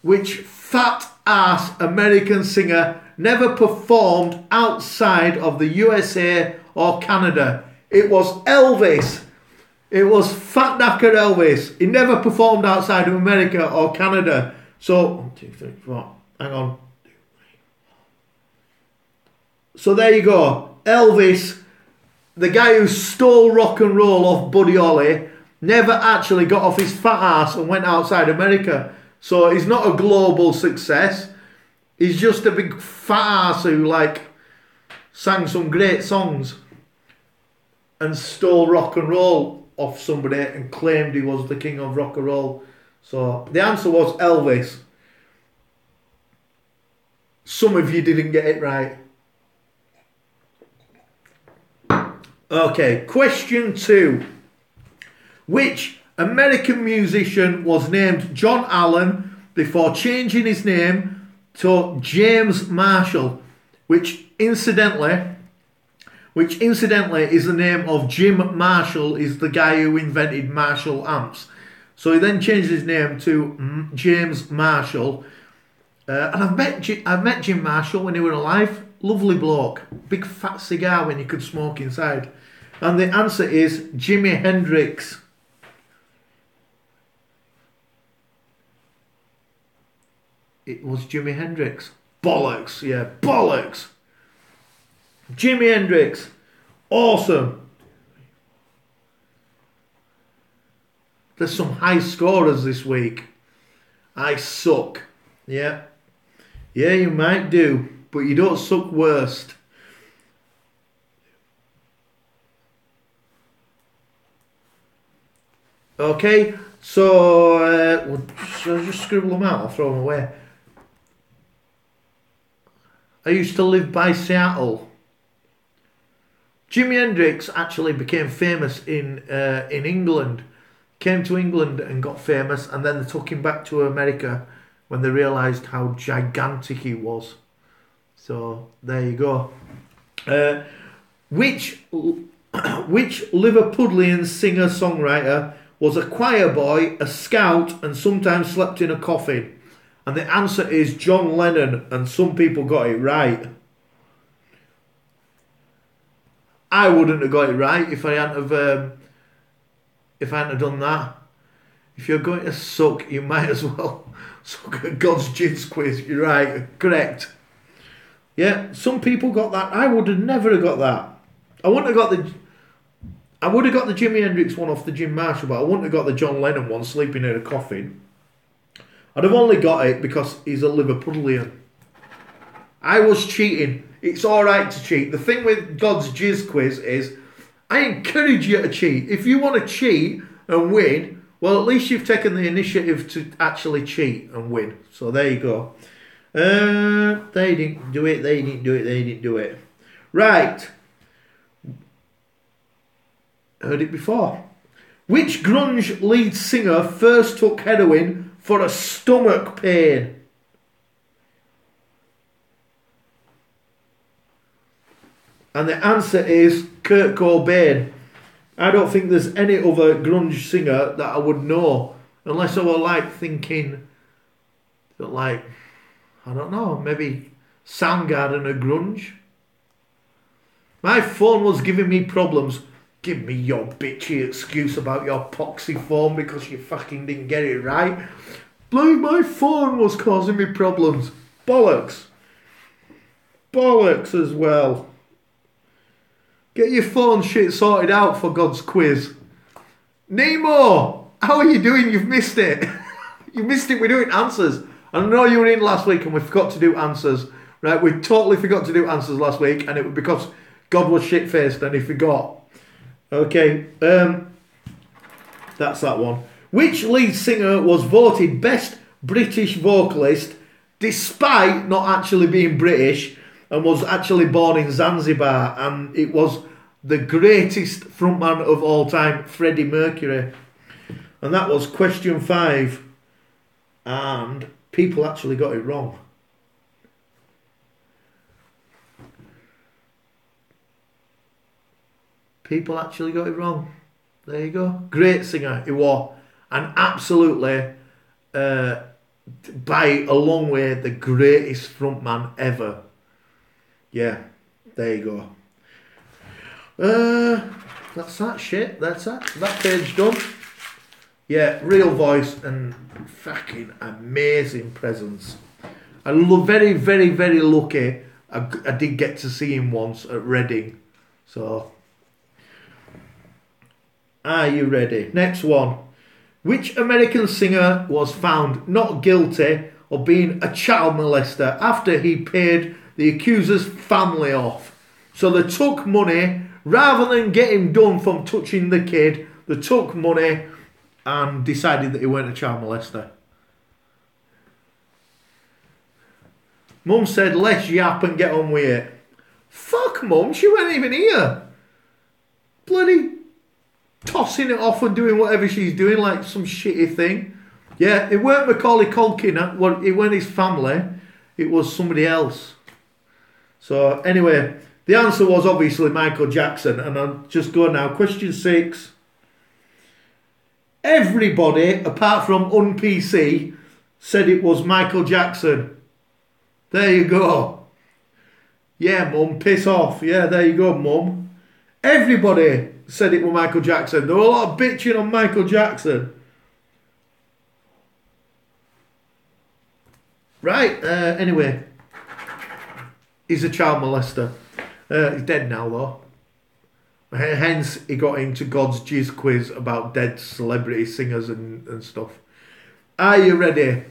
Which fat ass American singer never performed outside of the USA or Canada? It was Elvis. It was fat knacker Elvis. He never performed outside of America or Canada. So, 1, 2, 3, 4. Hang on. So there you go. Elvis, the guy who stole rock and roll off Buddy Holly, never actually got off his fat ass and went outside America. So he's not a global success. He's just a big fat ass who sang some great songs and stole rock and roll off somebody and claimed he was the king of rock and roll. So the answer was Elvis. Some of you didn't get it right. Okay, question 2. Which American musician was named John Allen before changing his name to James Marshall, which incidentally is the name of Jim Marshall, is the guy who invented Marshall amps. So he then changed his name to James Marshall. And I've met Jim Marshall when he was alive. Lovely bloke. Big fat cigar when you could smoke inside. And the answer is Jimi Hendrix. It was Jimi Hendrix. Bollocks, yeah, bollocks. Jimi Hendrix. Awesome. There's some high scorers this week. I suck. Yeah. Yeah, you might do, but you don't suck worst. Okay, so shall I just scribble them out or throw them away? I used to live by Seattle. Jimi Hendrix actually became famous in England. Came to England and got famous, and then they took him back to America when they realised how gigantic he was. So there you go. Which Liverpudlian singer-songwriter was a choir boy, a scout, and sometimes slept in a coffin? And the answer is John Lennon, and some people got it right. I wouldn't have got it right if I hadn't have done that. If you're going to suck, you might as well suck at God's Jizz quiz. You're right, correct. Yeah, some people got that. I would have never have got that. I would have got the Jimi Hendrix one off the Jim Marshall, but I wouldn't have got the John Lennon one, sleeping in a coffin. I'd have only got it because he's a Liverpudlian. I was cheating. It's alright to cheat. The thing with God's Jizz quiz is, I encourage you to cheat. If you want to cheat and win, well, at least you've taken the initiative to actually cheat and win. So there you go. They didn't do it. Right. Heard it before. Which grunge lead singer first took heroin for a stomach pain? And the answer is Kurt Cobain. I don't think there's any other grunge singer that I would know, unless I were like thinking that, like, I don't know, maybe Soundgarden or grunge. My phone was giving me problems. Give me your bitchy excuse about your poxy phone because you fucking didn't get it right. Like, my phone was causing me problems. Bollocks. Bollocks as well. Get your phone shit sorted out for God's quiz. Nemo, how are you doing? You've missed it. You missed it. We're doing answers. I know you were in last week and we forgot to do answers. Right, we totally forgot to do answers last week, and it was because God was shit-faced and he forgot. Okay, that's that one. Which lead singer was voted best British vocalist despite not actually being British and was actually born in Zanzibar, and it was the greatest frontman of all time, Freddie Mercury? And that was question 5, and people actually got it wrong. People actually got it wrong. There you go. Great singer he was, and absolutely, by a long way, the greatest frontman ever. Yeah, there you go. That's that shit. That's that. That page done. Yeah, real voice and fucking amazing presence. I'm very, very, very lucky. I did get to see him once at Reading. So, are you ready? Next one. Which American singer was found not guilty of being a child molester after he paid the accuser's family off? So they took money, rather than get him done from touching the kid, they took money and decided that he weren't a child molester. Mum said, let's yap and get on with it. Fuck Mum, she wasn't even here. Bloody tossing it off and doing whatever she's doing like some shitty thing. Yeah, it weren't Macaulay Culkin, well, it weren't his family, it was somebody else. So anyway, the answer was obviously Michael Jackson, and I'll just go now. Question 6. Everybody, apart from un-PC, said it was Michael Jackson. There you go. Yeah, Mum, piss off. Yeah, there you go, Mum. Everybody said it was Michael Jackson. There were a lot of bitching on Michael Jackson. Right, anyway. He's a child molester. He's dead now, though. Hence, he got into God's Jizz quiz about dead celebrity singers and stuff. Are you ready?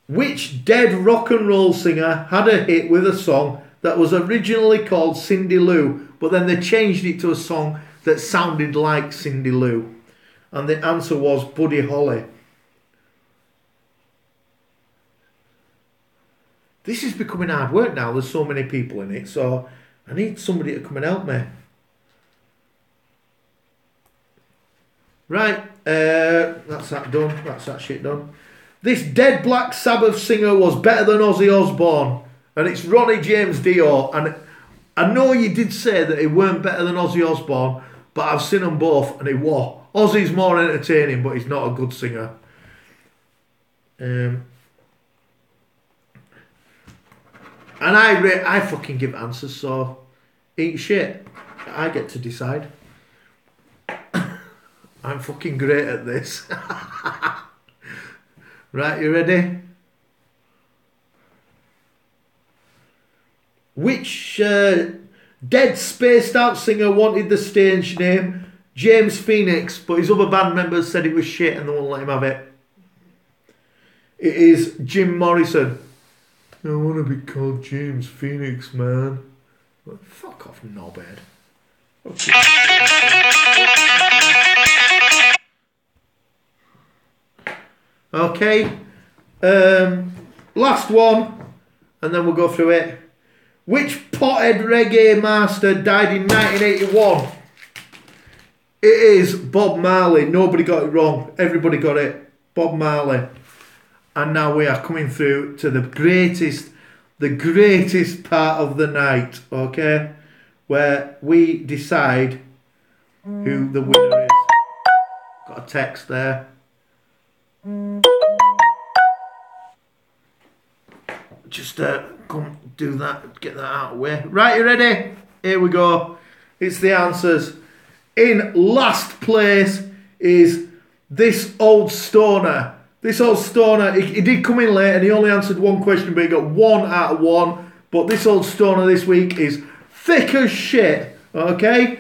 Which dead rock and roll singer had a hit with a song that was originally called Cindy Lou, but then they changed it to a song that sounded like Cindy Lou? And the answer was Buddy Holly. This is becoming hard work now. There's so many people in it, so I need somebody to come and help me. Right, that's that done. That's that shit done. This dead Black Sabbath singer was better than Ozzy Osbourne. And it's Ronnie James Dio. And I know you did say that he weren't better than Ozzy Osbourne, but I've seen them both and he was. Ozzy's more entertaining, but he's not a good singer. And I fucking give answers, so eat shit. I get to decide. I'm fucking great at this. Right, you ready? Which dead spaced out singer wanted the stage name James Phoenix, but his other band members said it was shit and they won't let him have it? It is Jim Morrison. I want to be called James Phoenix, man. Fuck off, knobhead. Okay. Last one, and then we'll go through it. Which pothead reggae master died in 1981? It is Bob Marley. Nobody got it wrong. Everybody got it. Bob Marley. And now we are coming through to the greatest part of the night, okay? Where we decide who the winner is. Got a text there. Just come do that, get that out of the way. Right, you ready? Here we go. It's the answers. In last place is this old stoner. This old stoner, he did come in late and he only answered one question, but he got 1 out of 1. But this old stoner this week is thick as shit, okay?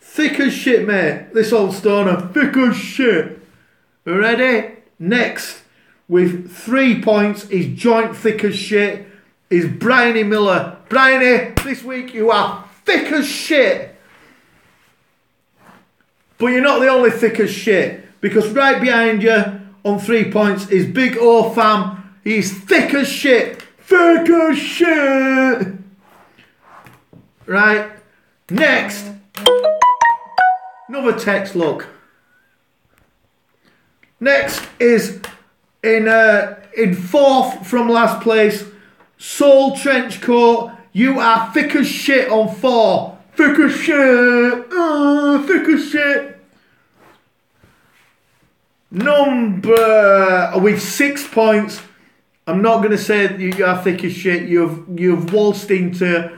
Thick as shit, mate. This old stoner, thick as shit. Ready? Next, with 3 points, is joint thick as shit, is Bryony Miller. Bryony, this week you are thick as shit. But you're not the only thick as shit, because right behind you, on 3 points is Big O Fam. He's thick as shit. Thick as shit. Right. Next. Another text, look. Next is in fourth from last place, Soul Trenchcoat. You are thick as shit on 4. Thick as shit. Thick as shit. Number with 6 points. I'm not going to say that you are thick as shit. You've waltzed into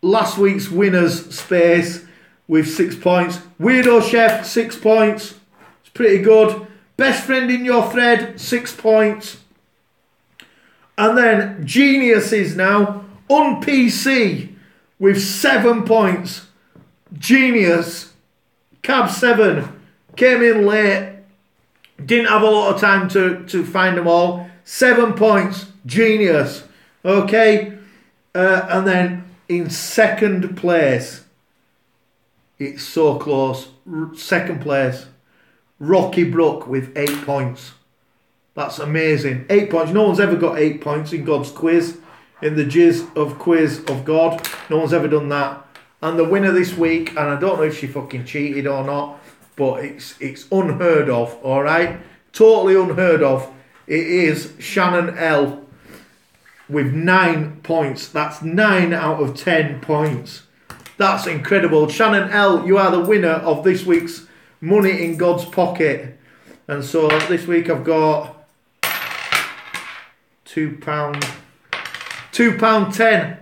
last week's winner's space with 6 points. Weirdo Chef, 6 points. It's pretty good. Best Friend in Your Thread, 6 points. And then Geniuses now on PC with 7 points. Genius, Cab 7, came in late. Didn't have a lot of time to find them all. 7 points. Genius. Okay. And then in second place, it's so close. Second place, Rocky Brook with 8 points. That's amazing. 8 points. No one's ever got 8 points in God's quiz. In the Jizz of quiz of God. No one's ever done that. And the winner this week, and I don't know if she fucking cheated or not, but it's unheard of, alright? Totally unheard of. It is Shannon L with 9 points. That's 9 out of 10 points. That's incredible. Shannon L, you are the winner of this week's Money in God's Pocket. And so this week I've got £2. £2.10.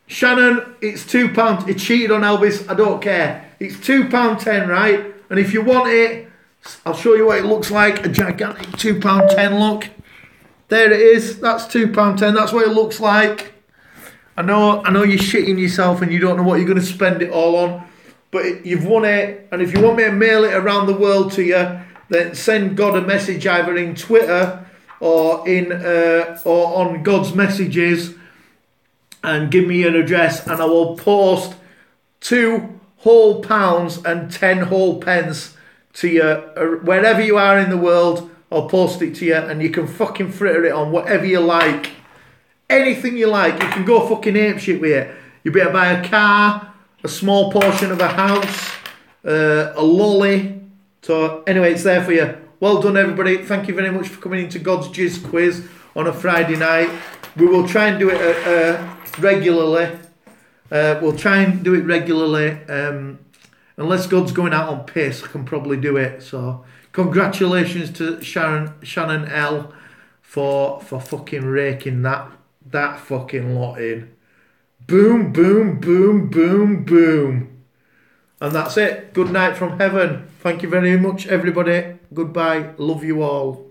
Shannon, it's £2. It cheated on Elvis. I don't care. It's £2.10, right? And if you want it, I'll show you what it looks like. A gigantic £2.10 look. There it is. That's £2.10. That's what it looks like. I know you're shitting yourself and you don't know what you're going to spend it all on. But you've won it. And if you want me to mail it around the world to you, then send God a message either in Twitter or on God's messages and give me an address and I will post 2 whole pounds and 10 whole pence to you wherever you are in the world. I'll post it to you and you can fucking fritter it on whatever you like. Anything you like. You can go fucking apeshit with it. You'll be able to buy a car, a small portion of a house, a lolly. So anyway, it's there for you. Well done, everybody. Thank you very much for coming into God's Jizz quiz on a Friday night. We will try and do it regularly. We'll try and do it regularly. Unless God's going out on piss, I can probably do it. So, congratulations to Shannon L for fucking raking that fucking lot in. Boom, boom, boom, boom, boom. And that's it. Good night from heaven. Thank you very much, everybody. Goodbye. Love you all.